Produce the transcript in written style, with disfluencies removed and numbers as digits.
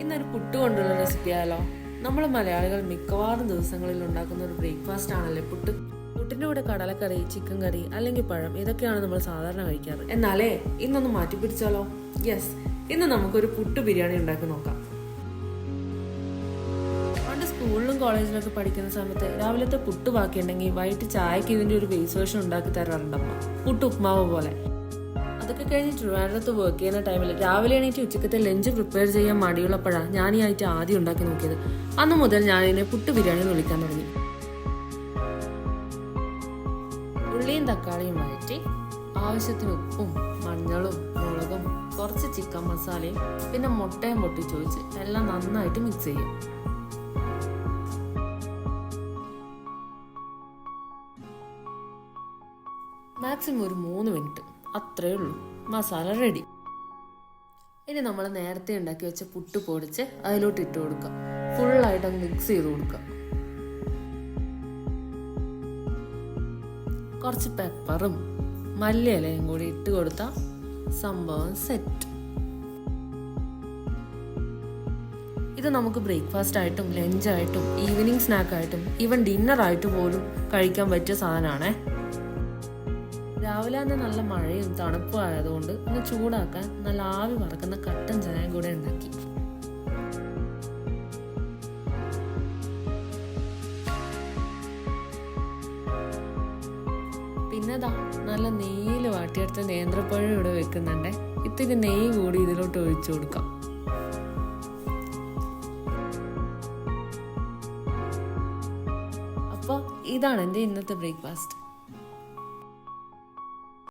ഇന്നൊരു പുട്ട് കൊണ്ടുള്ള റെസിപ്പി ആയാലോ. നമ്മൾ മലയാളികൾ മിക്കവാറും ദിവസങ്ങളിൽ ഉണ്ടാക്കുന്ന ഒരു ബ്രേക്ക്ഫാസ്റ്റ് ആണല്ലേ പുട്ട്. പുട്ടിന്റെ കൂടെ കടലക്കറി, ചിക്കൻ കറി അല്ലെങ്കിൽ പഴം, ഇതൊക്കെയാണ് നമ്മൾ സാധാരണ കഴിക്കാറ്. എന്നാലേ ഇന്നൊന്ന് മാറ്റി പിടിച്ചാലോ. യെസ്, ഇന്ന് നമുക്കൊരു പുട്ട് ബിരിയാണി ഉണ്ടാക്കി നോക്കാം. പണ്ട് സ്കൂളിലും കോളേജിലൊക്കെ പഠിക്കുന്ന സമയത്ത് രാവിലത്തെ പുട്ട് ബാക്കിയുണ്ടെങ്കിൽ വൈകിട്ട് ചായക്ക് ഇതിന്റെ ഒരു ബേസ് വേർഷൻ ഉണ്ടാക്കി തരാറുണ്ടമ്മ. പുട്ട് ഉപ്മാവ് പോലെ. അതൊക്കെ കഴിഞ്ഞ് ട്രിവാൻഡ്രത്ത് വർക്ക് ചെയ്യുന്ന ടൈമിൽ രാവിലെ എണീറ്റ് ഉച്ചക്കത്തെ ലഞ്ച് പ്രിപ്പയർ ചെയ്യാൻ മടിയുള്ളപ്പോഴാണ് ഞാൻ ഈ ആയിട്ട് ആദ്യം ഉണ്ടാക്കി നോക്കിയത്. അന്ന് മുതൽ ഞാൻ ഇതിനെ പുട്ട് ബിരിയാണി എന്ന് വിളിക്കാൻ തുടങ്ങി. ഉള്ളിയും തക്കാളിയും വഴറ്റി ആവശ്യത്തിന് ഉപ്പും മഞ്ഞളും മുളകും കുറച്ച് ചിക്കൻ മസാലയും പിന്നെ മുട്ടയും പൊട്ടിച്ചൊഴിച്ച് എല്ലാം നന്നായിട്ട് മിക്സ് ചെയ്യും. മാക്സിമം ഒരു 3 മിനിറ്റ്, അത്രയേ ഉള്ളൂ. മസാല റെഡി. ഇനി നമ്മൾ നേരത്തെ ഉണ്ടാക്കി വെച്ച പുട്ട് പൊടിച്ച് അതിലോട്ട് ഇട്ട് കൊടുക്കാം. ഫുള്ളായിട്ട് അങ്ങ് മിക്സ് ചെയ്ത് കൊടുക്കാം. കുറച്ച് പെപ്പറും മല്ലിയിലയും കൂടി ഇട്ട് കൊടുത്താൽ സംഭവം സെറ്റ്. ഇത് നമുക്ക് ബ്രേക്ക്ഫാസ്റ്റ് ആയിട്ടും ലഞ്ചായിട്ടും ഈവനിങ് സ്നാക്കായിട്ടും ഈവൻ ഡിന്നറായിട്ടും പോലും കഴിക്കാൻ പറ്റിയ സാധനമാണേ. രാവിലെ തന്നെ നല്ല മഴയും തണുപ്പും ആയതുകൊണ്ട് ഒന്ന് ചൂടാക്കാൻ നല്ല ആവി വറക്കുന്ന കട്ടൻ ചായയും കൂടെ ഉണ്ടാക്കി. പിന്നെതാ നല്ല നെയ്യിൽ വാട്ടിയെടുത്ത നേന്ത്രപ്പഴം ഇവിടെ വെക്കുന്നുണ്ടേ. ഇത്തിരി നെയ്യ് കൂടി ഇതിലോട്ട് ഒഴിച്ചു കൊടുക്കാം. അപ്പോൾ ഇതാണ് എൻ്റെ ഇന്നത്തെ ബ്രേക്ക്ഫാസ്റ്റ്.